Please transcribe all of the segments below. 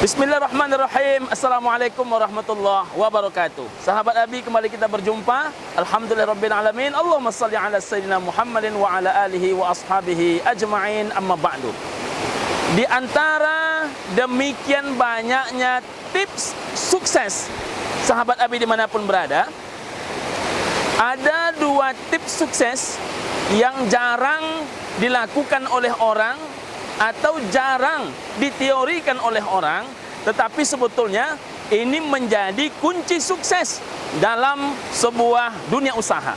Bismillahirrahmanirrahim. Assalamualaikum warahmatullahi wabarakatuh. Sahabat Abi, kembali kita berjumpa. Alhamdulillahirabbil alamin. Allahumma shalli ala sayyidina Muhammadin wa ala alihi wa ashabihi ajma'in. Amma ba'du. Di antara demikian banyaknya tips sukses sahabat Abi dimanapun berada, ada dua tips sukses yang jarang dilakukan oleh orang atau jarang diteorikan oleh orang, tetapi sebetulnya ini menjadi kunci sukses dalam sebuah dunia usaha.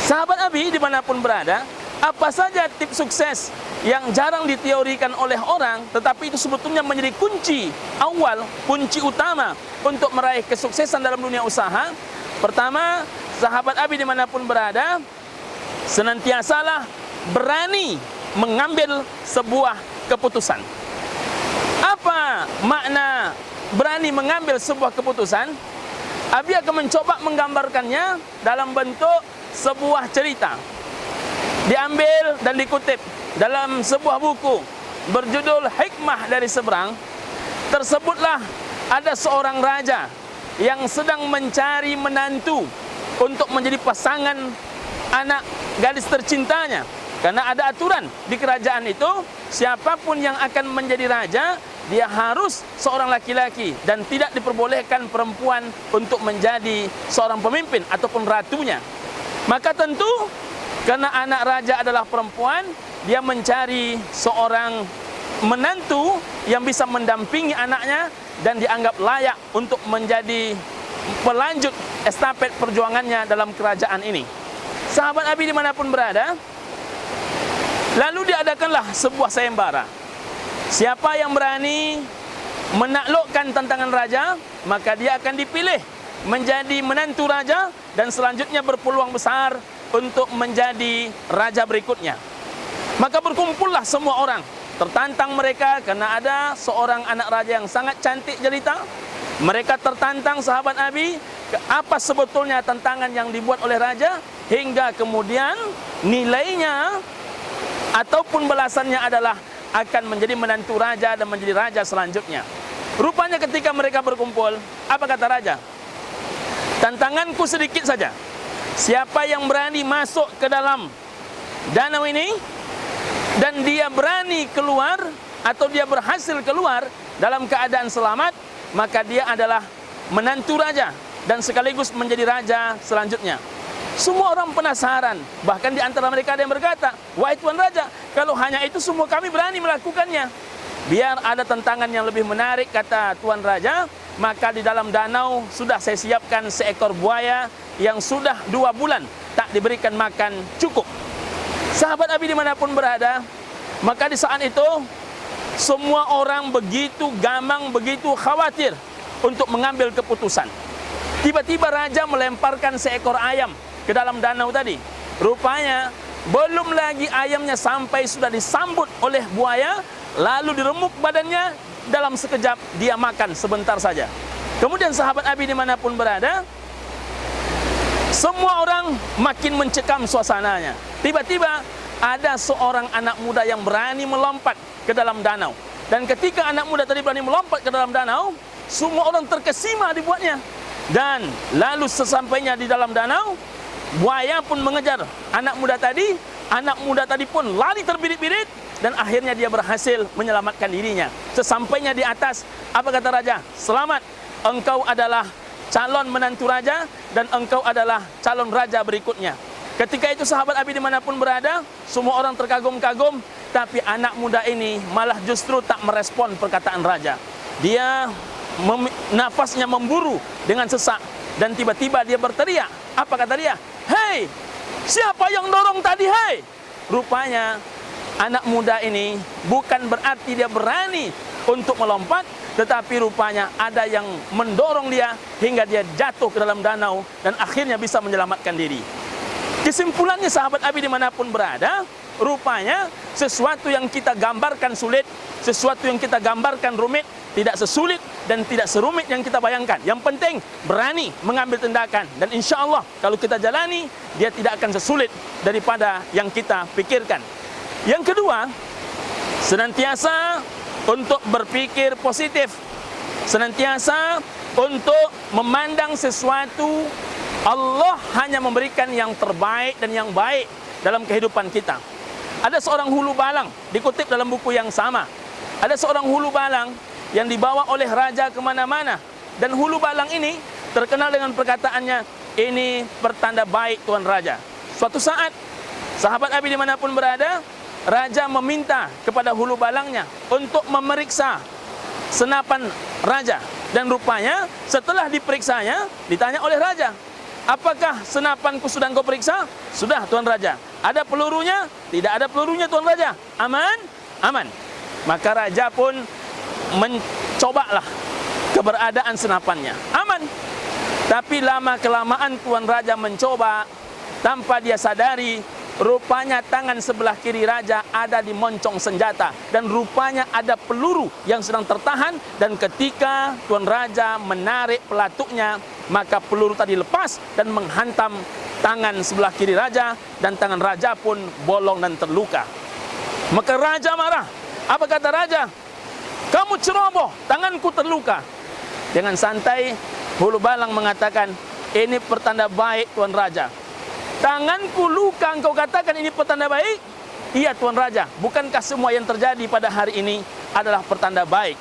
Sahabat Abi dimanapun berada, apa saja tips sukses yang jarang diteorikan oleh orang, tetapi itu sebetulnya menjadi kunci awal, kunci utama untuk meraih kesuksesan dalam dunia usaha? Pertama, sahabat Abi dimanapun berada, senantiasalah berani mengambil sebuah keputusan. Apa makna berani mengambil sebuah keputusan? Abi akan mencoba menggambarkannya dalam bentuk sebuah cerita. Diambil dan dikutip dalam sebuah buku berjudul Hikmah dari Seberang. Tersebutlah ada seorang raja yang sedang mencari menantu untuk menjadi pasangan anak gadis tercintanya. Karena ada aturan di kerajaan itu, siapapun yang akan menjadi raja, dia harus seorang laki-laki dan tidak diperbolehkan perempuan untuk menjadi seorang pemimpin ataupun ratunya. Maka tentu karena anak raja adalah perempuan, dia mencari seorang menantu yang bisa mendampingi anaknya dan dianggap layak untuk menjadi pelanjut estafet perjuangannya dalam kerajaan ini. Sahabat Abi dimanapun berada, lalu diadakanlah sebuah sayembara. Siapa yang berani menaklukkan tantangan raja, maka dia akan dipilih menjadi menantu raja dan selanjutnya berpeluang besar untuk menjadi raja berikutnya. Maka berkumpullah semua orang. Tertantang mereka karena ada seorang anak raja yang sangat cantik jelita. Mereka tertantang sahabat Abi, apa sebetulnya tantangan yang dibuat oleh raja, hingga kemudian nilainya ataupun balasannya adalah akan menjadi menantu raja dan menjadi raja selanjutnya. Rupanya ketika mereka berkumpul, apa kata raja? Tantanganku sedikit saja. Siapa yang berani masuk ke dalam danau ini dan dia berani keluar atau dia berhasil keluar dalam keadaan selamat, maka dia adalah menantu raja dan sekaligus menjadi raja selanjutnya. Semua orang penasaran, bahkan di antara mereka ada yang berkata, "Wahai Tuan Raja, kalau hanya itu semua kami berani melakukannya. Biar ada tantangan yang lebih menarik," kata Tuan Raja, "maka di dalam danau sudah saya siapkan seekor buaya yang sudah 2 bulan tak diberikan makan cukup." Sahabat Abi dimanapun berada, maka di saat itu semua orang begitu gamang, begitu khawatir untuk mengambil keputusan. Tiba-tiba raja melemparkan seekor ayam ke dalam danau tadi. Rupanya belum lagi ayamnya sampai sudah disambut oleh buaya, lalu diremuk badannya, dalam sekejap dia makan sebentar saja. Kemudian sahabat Abi dimanapun berada, semua orang makin mencekam suasananya. Tiba-tiba ada seorang anak muda yang berani melompat ke dalam danau. Dan ketika anak muda tadi berani melompat ke dalam danau, semua orang terkesima dibuatnya. Dan lalu sesampainya di dalam danau, buaya pun mengejar anak muda tadi. Anak muda tadi pun lari terbirit-birit dan akhirnya dia berhasil menyelamatkan dirinya. Sesampainya di atas, apa kata raja? "Selamat, engkau adalah calon menantu raja dan engkau adalah calon raja berikutnya." Ketika itu sahabat Abi dimanapun berada, semua orang terkagum-kagum, tapi anak muda ini malah justru tak merespon perkataan raja. Dia nafasnya memburu dengan sesak dan tiba-tiba dia berteriak. Apa kata dia? "Hei, siapa yang dorong tadi, hei?" Rupanya anak muda ini bukan berarti dia berani untuk melompat, tetapi rupanya ada yang mendorong dia hingga dia jatuh ke dalam danau dan akhirnya bisa menyelamatkan diri. Kesimpulannya sahabat Abi dimanapun berada, rupanya sesuatu yang kita gambarkan sulit, sesuatu yang kita gambarkan rumit, tidak sesulit dan tidak serumit yang kita bayangkan. Yang penting berani mengambil tindakan, dan insya Allah kalau kita jalani, dia tidak akan sesulit daripada yang kita pikirkan. Yang kedua, senantiasa untuk berpikir positif, senantiasa untuk memandang sesuatu Allah hanya memberikan yang terbaik dan yang baik dalam kehidupan kita. Ada seorang hulu balang, dikutip dalam buku yang sama. Ada seorang hulu balang yang dibawa oleh raja kemana-mana. Dan hulu balang ini terkenal dengan perkataannya, ini pertanda baik Tuan Raja. Suatu saat, sahabat Abi dimanapun berada, raja meminta kepada hulu balangnya untuk memeriksa senapan raja. Dan rupanya setelah diperiksanya, ditanya oleh raja, apakah senapanku sudah kau periksa? Sudah Tuan Raja. Ada pelurunya? Tidak ada pelurunya Tuan Raja. Aman? Aman. Maka raja pun mencobalah keberadaan senapannya. Aman. Tapi lama-kelamaan Tuan Raja mencoba, tanpa dia sadari, rupanya tangan sebelah kiri raja ada di moncong senjata. Dan rupanya ada peluru yang sedang tertahan. Dan ketika Tuan Raja menarik pelatuknya, maka peluru tadi lepas dan menghantam tangan sebelah kiri raja. Dan tangan raja pun bolong dan terluka. Maka raja marah. Apa kata raja? Kamu ceroboh, tanganku terluka. Dengan santai, hulu balang mengatakan, ini pertanda baik Tuan Raja. Tanganku luka, engkau katakan ini pertanda baik? Iya Tuan Raja, bukankah semua yang terjadi pada hari ini adalah pertanda baik?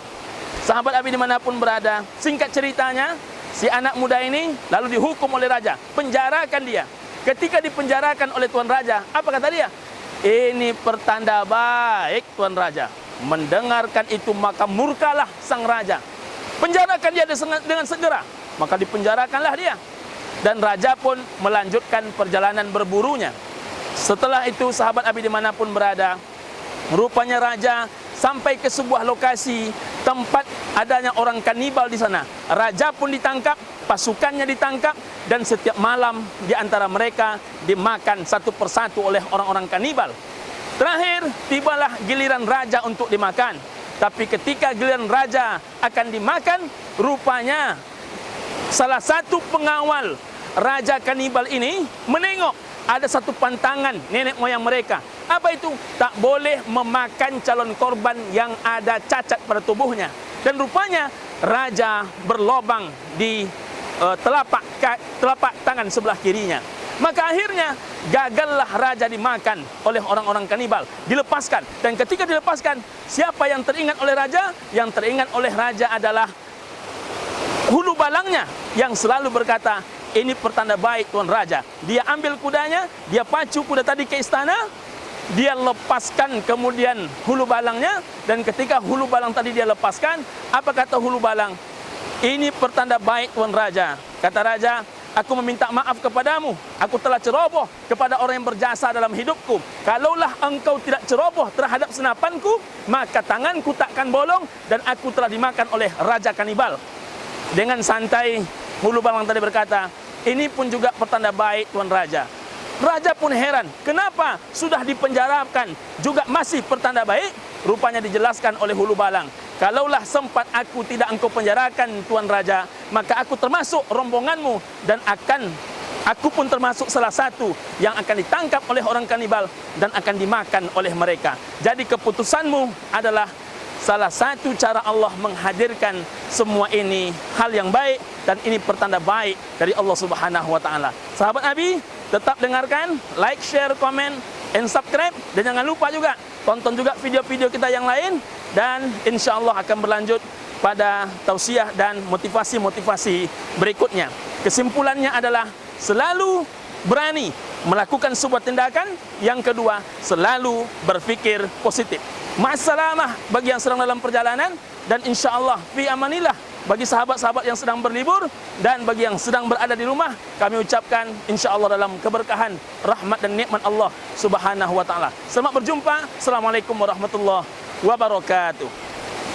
Sahabat Abi dimanapun berada, singkat ceritanya, si anak muda ini lalu dihukum oleh raja, penjarakan dia. Ketika dipenjarakan oleh Tuan Raja, apa kata dia? Ini pertanda baik Tuan Raja. Mendengarkan itu maka murkalah sang raja. Penjarakan dia dengan segera, maka dipenjarakanlah dia. Dan raja pun melanjutkan perjalanan berburunya. Setelah itu sahabat Abi dimanapun berada, rupanya raja sampai ke sebuah lokasi tempat adanya orang kanibal di sana. Raja pun ditangkap, pasukannya ditangkap, dan setiap malam di antara mereka dimakan satu persatu oleh orang-orang kanibal. Terakhir tibalah giliran raja untuk dimakan. Tapi ketika giliran raja akan dimakan, rupanya salah satu pengawal raja kanibal ini menengok ada satu pantangan nenek moyang mereka. Apa itu? Tak boleh memakan calon korban yang ada cacat pada tubuhnya. Dan rupanya raja berlobang di telapak tangan sebelah kirinya. Maka akhirnya gagallah raja dimakan oleh orang-orang kanibal, dilepaskan. Dan ketika dilepaskan, siapa yang teringat oleh raja? Yang teringat oleh raja adalah hulu balangnya yang selalu berkata, ini pertanda baik Tuan Raja. Dia ambil kudanya, dia pacu kuda tadi ke istana, dia lepaskan kemudian hulu balangnya. Dan ketika hulu balang tadi dia lepaskan, apa kata hulu balang? Ini pertanda baik Tuan Raja. Kata raja, aku meminta maaf kepadamu. Aku telah ceroboh kepada orang yang berjasa dalam hidupku. Kalaulah engkau tidak ceroboh terhadap senapanku, maka tanganku takkan bolong dan aku telah dimakan oleh raja kanibal. Dengan santai, hulu balang tadi berkata, ini pun juga pertanda baik Tuan Raja. Raja pun heran, kenapa sudah dipenjarakan juga masih pertanda baik? Rupanya dijelaskan oleh hulu balang, kalaulah sempat aku tidak engkau penjarakan Tuan Raja, maka aku termasuk rombonganmu dan aku pun termasuk salah satu yang akan ditangkap oleh orang kanibal dan akan dimakan oleh mereka. Jadi keputusanmu adalah salah satu cara Allah menghadirkan semua ini hal yang baik, dan ini pertanda baik dari Allah Subhanahu wa taala. Sahabat Abi, tetap dengarkan, like, share, komen, and subscribe, dan jangan lupa juga tonton juga video-video kita yang lain, dan insya Allah akan berlanjut pada tausiah dan motivasi-motivasi berikutnya. Kesimpulannya adalah selalu berani melakukan sebuah tindakan. Yang kedua, selalu berpikir positif. Ma'assalamah bagi yang sedang dalam perjalanan, dan insya Allah fi amanillah bagi sahabat-sahabat yang sedang berlibur, dan bagi yang sedang berada di rumah, kami ucapkan insya Allah dalam keberkahan, rahmat dan nikmat Allah Subhanahu wa taala. Selamat berjumpa. Assalamualaikum warahmatullahi wabarakatuh.